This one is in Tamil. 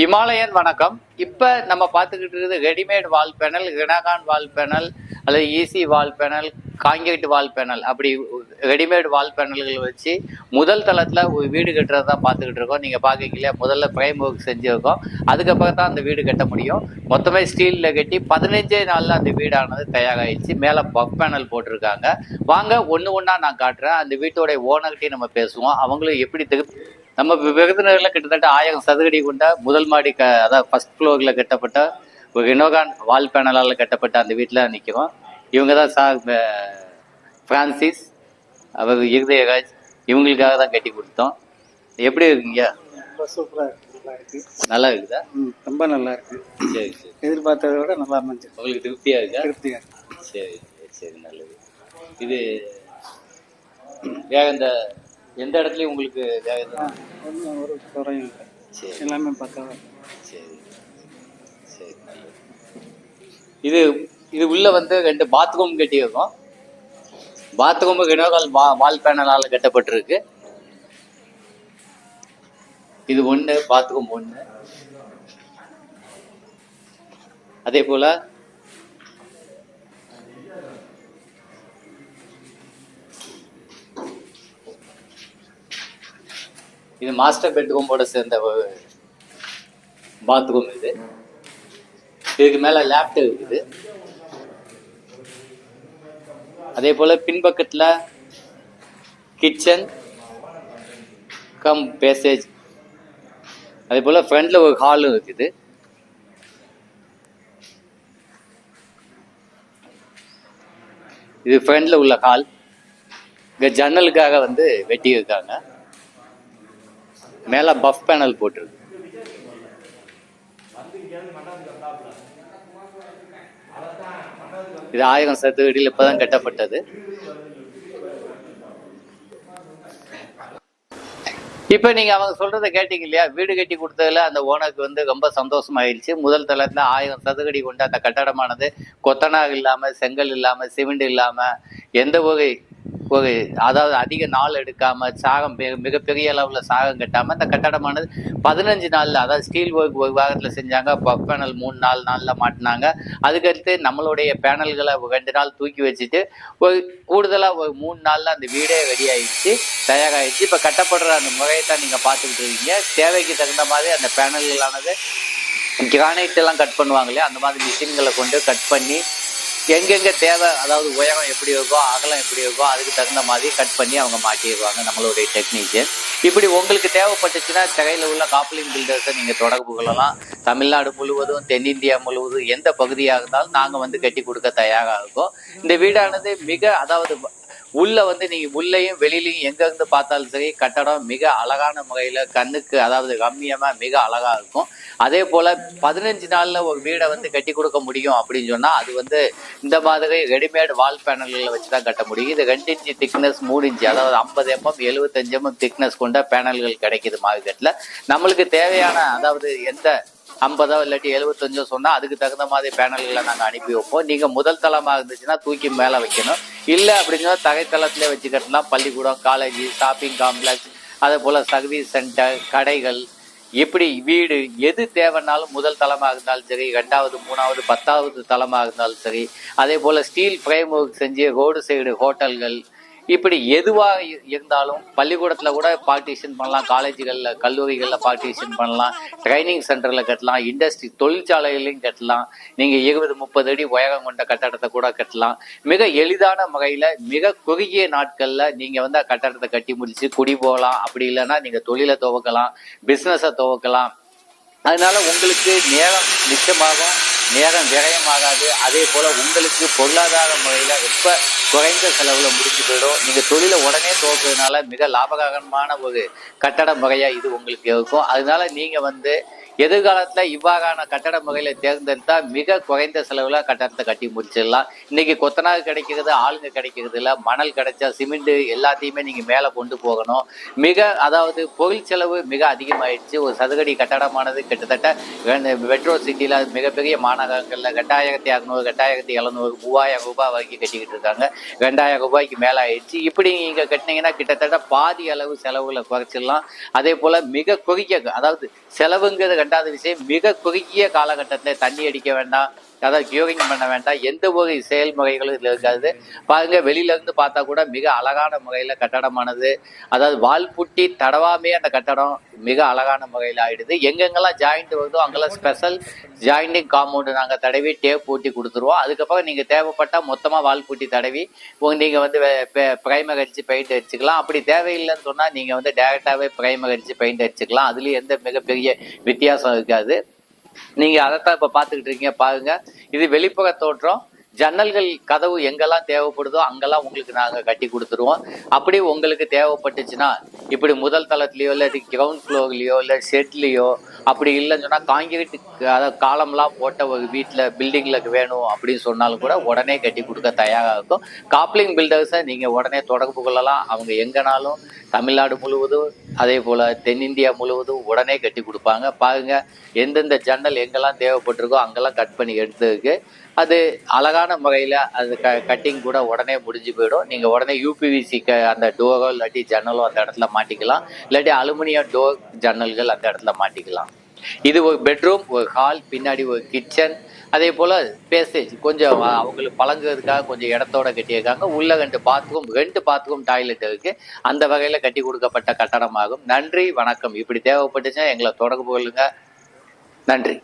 இமாலயன் வணக்கம். இப்போ நம்ம பார்த்துக்கிட்டு இருக்குது ரெடிமேட் வால் பேனல், கினகான் வால் பேனல் அல்லது ஈசி வால் பேனல், காங்கிரீட் வால் பேனல், அப்படி ரெடிமேட் வால் பேனல்கள் வச்சு முதல் தளத்தில் ஒரு வீடு கட்டுறதா பார்த்துக்கிட்டு இருக்கோம். நீங்கள் பார்க்கல, முதல்ல ஃப்ரேம் ஒர்க் செஞ்சுருக்கோம், அதுக்கப்புறம் தான் அந்த வீடு கட்ட முடியும். மொத்தமே ஸ்டீலில் கட்டி 15 நாளில் அந்த வீடானது தயாராகிடுச்சு. மேலே பஃப் பேனல் போட்டிருக்காங்க. வாங்க ஒன்று ஒன்றா நான் காட்டுறேன். அந்த வீட்டோடைய ஓனர்கிட்டையும் நம்ம பேசுவோம். அவங்களும் எப்படி நம்ம விருதுநகர்ல கிட்டத்தட்ட 1000 சதுரடி கொண்ட முதல் மாடி அதாவது ஃபர்ஸ்ட் ஃப்ளோர்ல கட்டப்பட்ட ஒரு கினகான் வால் பேனலால் கட்டப்பட்ட அந்த வீட்டில் நிற்கிறோம். இவங்க தான் சார் பிரான்சிஸ், அவர் இருதயராஜ். இவங்களுக்காக தான் கட்டி கொடுத்தோம். எப்படி இருக்குங்க? சூப்பராக இருக்கு. நல்லா இருக்குதா? ரொம்ப நல்லா இருக்கு. சரி சரி. எதிர்பார்த்ததை விட நல்லா இருந்துச்சு. உங்களுக்கு திருப்தியா இருக்கா? திருப்தியா இருக்கு. சரி சரி, நல்லது. இது வேற எந்த இடத்துலையும் உங்களுக்கு ஒன்றும் ஒரு குறையும் இல்லை. சரி, எல்லாமே பக்காவா. சரி சரி, நல்லது. இது இது உள்ள 2 பாத்ரூம் கட்டியிருக்கோம். பாத்ரூம் கினோகால் வால் பேனலால் கட்டப்பட்டிருக்கு. இது 1 பாத்ரூம் 1. அதே போல இது மாஸ்டர் பெட்ரூமோட சேர்ந்த பாத்ரூம். இதுக்கு மேல லேப்ட் இருக்குது. அதே போல பின்பக்கத்துல கிச்சன் கம் பேசேஜ், அதே போல ஃப்ரண்ட்ல ஒரு ஹாலும் இருக்குது. இது ஃப்ரண்ட்ல உள்ள ஹால். இங்க ஜன்னலுக்காக வெட்டி இருக்காங்க. மேல பஃப் பேனல் போட்டிருக்கு. இது 1000 சதுரடியில் இப்பதான் கட்டப்பட்டது. இப்ப நீங்க அவங்க சொல்றதை கேட்டீங்க இல்லையா? வீடு கட்டி கொடுத்ததுல அந்த ஓனருக்கு ரொம்ப சந்தோஷமாயிடுச்சு. முதல் தளத்துல 1000 சதுரடி கொண்ட அந்த கட்டடமானது கொத்தனார் இல்லாம, செங்கல் இல்லாம, சிமெண்ட் இல்லாம, எந்த ஒரு அதாவது அதிக நாள் எடுக்காம, சாகம் மிகப்பெரிய அளவுல சாகம் கட்டாம அந்த கட்டடமானது 15 நாள்ல, அதாவது ஸ்டீல் ஒர்க் ஒரு வாரத்துல செஞ்சாங்க. பஃப் பேனல் 3-4 நாள்ல மாட்டினாங்க. அதுக்கடுத்து நம்மளுடைய பேனல்களை 2 நாள் தூக்கி வச்சுட்டு ஒரு கூடுதலா ஒரு 3 நாள்ல அந்த வீடே ரெடி ஆயிடுச்சு, தயாராகிடுச்சு. இப்ப கட்டப்படுற அந்த முறையை தான் நீங்க பார்த்துக்கிட்டு இருக்கீங்க. தேவைக்கு தகுந்த மாதிரி அந்த பேனல்களானது கிரானைட் எல்லாம் கட் பண்ணுவாங்க இல்லையா, அந்த மாதிரி மிஷின்களை கொண்டு கட் பண்ணி எங்கெங்க தேவை, அதாவது உயரம் எப்படி இருக்கோ, அகலம் எப்படி இருக்கோ, அதுக்கு தகுந்த மாதிரி கட் பண்ணி அவங்க மாட்டிடுவாங்க நம்மளுடைய டெக்னீஷியன். இப்படி உங்களுக்கு தேவைப்பட்டுச்சுன்னா திரையில உள்ள காப்ளிங் பில்டர்ஸை நீங்க தொடர்பு கொள்ளலாம். தமிழ்நாடு முழுவதும், தென்னிந்தியா முழுவதும் எந்த பகுதியாக இருந்தாலும் நாங்க கட்டி கொடுக்க தயாராக இருக்கோம். இந்த வீடானது அதாவது உள்ள நீங்க உள்ளேயும் வெளியிலையும் எங்க இருந்து பார்த்தாலும் சரி, கட்டடம் மிக அழகான முறையில கண்ணுக்கு, அதாவது ரம்மியமா மிக அழகா இருக்கும். அதே போல 15 நாள்ல ஒரு வீடை கட்டி கொடுக்க முடியும் அப்படின்னு சொன்னா அது இந்த மாதிரி ரெடிமேட் வால் பேனல்களை வச்சுதான் கட்ட முடியும். இது 2 இன்ச்சு திக்னஸ், 3 இன்ச்சு, அதாவது 50 mm 75 mm திக்னஸ் கொண்ட பேனல்கள் கிடைக்குது மார்க்கெட்ல. நம்மளுக்கு தேவையான, அதாவது எந்த 50 இல்லாட்டி 75 சொன்னா அதுக்கு தகுந்த மாதிரி பேனல்களை நாங்கள் அனுப்பி வைப்போம். நீங்க முதல் தளமாக இருந்துச்சுன்னா தூக்கி மேலே வைக்கணும். இல்லை அப்படின்னா தரைத்தளத்திலே வச்சு கட்டலாம். பள்ளிக்கூடம், காலேஜ், ஷாப்பிங் காம்ப்ளெக்ஸ், அதே போல சர்வீஸ் சென்டர், கடைகள், இப்படி வீடு எது தேவைன்னாலும் முதல் தளமாக இருந்தாலும் சரி, 2வது, 3வது, 10வது தளமாக இருந்தாலும் சரி, அதே போல ஸ்டீல் ஃப்ரேம் ஒர்க் செஞ்சு ரோடு சைடு ஹோட்டல்கள், இப்படி எதுவாக இருந்தாலும் பள்ளிக்கூடத்தில் கூட பார்ட்டிஷன் பண்ணலாம், காலேஜுகளில், கல்லூரிகளில் பார்ட்டிஷன் பண்ணலாம், ட்ரைனிங் சென்டரில் கட்டலாம், இண்டஸ்ட்ரி தொழிற்சாலைகளையும் கட்டலாம். நீங்கள் 20-30 அடி உயரம் கொண்ட கட்டடத்தை கூட கட்டலாம். மிக எளிதான முறையில் மிக குறுகிய நாட்களில் நீங்கள் கட்டடத்தை கட்டி முடிச்சு குடி போகலாம். அப்படி இல்லைன்னா நீங்கள் தொழிலை துவக்கலாம், பிஸ்னஸை துவக்கலாம். அதனால உங்களுக்கு நேரம் மிச்சமாகும், நேரம் விரயமாகாது. அதே போல உங்களுக்கு பொருளாதார முறையில ரொம்ப குறைந்த செலவுல முடிஞ்சு போயிடும். நீங்க தொழிலை உடனே துவக்கிறதுனால மிக லாபகரமான ஒரு கட்டட முறையா இது உங்களுக்கு இருக்கும். அதனால நீங்க எதிர்காலத்துல இவ்வாறான கட்டட முறையில தேர்ந்தெடுத்தா மிக குறைந்த செலவுல கட்டடத்தை கட்டி முடிச்சிடலாம். இன்னைக்கு கொத்தனார் கிடைக்கிறது, ஆளுங்க கிடைக்கிறது இல்லை. மணல் கிடைச்சா சிமெண்ட் எல்லாத்தையுமே நீங்க மேல கொண்டு போகணும். அதாவது பொருள் செலவு மிக அதிகமாயிடுச்சு. ஒரு சதுரடி கட்டடமானது கிட்டத்தட்ட மெட்ரோ சிட்டியில மிகப்பெரிய மாநகரங்கள்ல 2600, 2700, 3000 ரூபாய் வரைக்கும் கட்டிக்கிட்டு இருக்காங்க. 2000 ரூபாய்க்கு மேல ஆயிடுச்சு. இப்படி நீங்க கட்டினீங்கன்னா கிட்டத்தட்ட பாதி அளவு செலவுகளை குறைச்சிடலாம். அதே போல மிக குறுகிய, அதாவது செலவுங்கிறது ரெண்டாவது விஷயம், மிக குறுகிய காலகட்டத்தில் தண்ணி அடிக்க வேண்டாம், அதாவது கியூரிங் பண்ண வேண்டாம், எந்த ஒரு செயல்முறைகளும் இதில் இருக்காது. பாருங்க, வெளியில இருந்து பார்த்தா கூட மிக அழகான முறையில் கட்டடமானது, அதாவது வால் புட்டி தடவாமே அந்த கட்டடம் மிக அழகான முறையில் ஆயிடுது. எங்கெங்கெல்லாம் ஜாயிண்ட் வருதோ அங்கெல்லாம் ஸ்பெஷல் ஜாயிண்டிங் காம்பவுண்டு நாங்கள் தடவி டேப் பூட்டி கொடுத்துருவோம். அதுக்கப்புறம் நீங்கள் தேவைப்பட்டால் மொத்தமாக வால் பூட்டி தடவி நீங்கள் வந்து பிரைமர் அடித்து பெயிண்ட் அடிச்சுக்கலாம். அப்படி தேவையில்லைன்னு சொன்னால் நீங்கள் வந்து டேரெக்டாகவே பிரைமர் அடித்து பெயிண்ட் அடிச்சுக்கலாம். அதுலேயும் எந்த மிகப்பெரிய வித்தியாசம் இருக்காது. நீங்க அதைத்தான் இப்ப பாத்துக்கிட்டு இருக்கீங்க. பாருங்க, இது வெளிப்புற தோற்றம். ஜன்னல்கள் கதவு எங்கெல்லாம் தேவைப்படுதோ அங்கெல்லாம் உங்களுக்கு நாங்கள் கட்டி கொடுத்துருவோம். அப்படி உங்களுக்கு தேவைப்பட்டுச்சுன்னா இப்படி முதல் தளத்துலையோ இல்லை கிரவுண்ட் ஃப்ளோர்லையோ இல்லை ஷெட்லேயோ அப்படி இல்லைன்னு சொன்னால் காங்கிரீட் அதாவது காலம்லாம் போட்ட ஒரு வீட்டில் பில்டிங்கில் வேணும் அப்படின்னு சொன்னாலும் கூட உடனே கட்டி கொடுக்க தயாராக இருக்கும். காப்ளிங் பில்டர்ஸை நீங்கள் உடனே தொடர்பு கொள்ளலாம். அவங்க எங்கேனாலும் தமிழ்நாடு முழுவதும் அதே போல் தென்னிந்தியா முழுவதும் உடனே கட்டி கொடுப்பாங்க. பாருங்கள், எந்தெந்த ஜன்னல் எங்கெல்லாம் தேவைப்பட்டிருக்கோ அங்கெல்லாம் கட் பண்ணி எடுத்ததுக்கு அது அழகான முறையில் அது கட்டிங் கூட உடனே முடிஞ்சு போயிடும். நீங்கள் உடனே யூபிவிசி அந்த டோரோ இல்லாட்டி ஜன்னலோ அந்த இடத்துல மாட்டிக்கலாம், இல்லாட்டி அலுமினியம் டோர் ஜன்னல்கள் அந்த இடத்துல மாட்டிக்கலாம். இது ஒரு பெட்ரூம், ஒரு ஹால், பின்னாடி ஒரு கிச்சன், அதே போல் பேசேஜ் கொஞ்சம் அவங்களுக்கு பழங்குறதுக்காக கொஞ்சம் இடத்தோட கட்டியிருக்காங்க. உள்ள ரெண்டு பாத்ரூம் டாய்லெட் இருக்கு. அந்த வகையில் கட்டி கொடுக்கப்பட்ட கட்டடமாகும். நன்றி, வணக்கம். இப்படி தேவைப்பட்டுச்சுன்னா எங்களை தொடர்பு கொள்ளுங்க. நன்றி.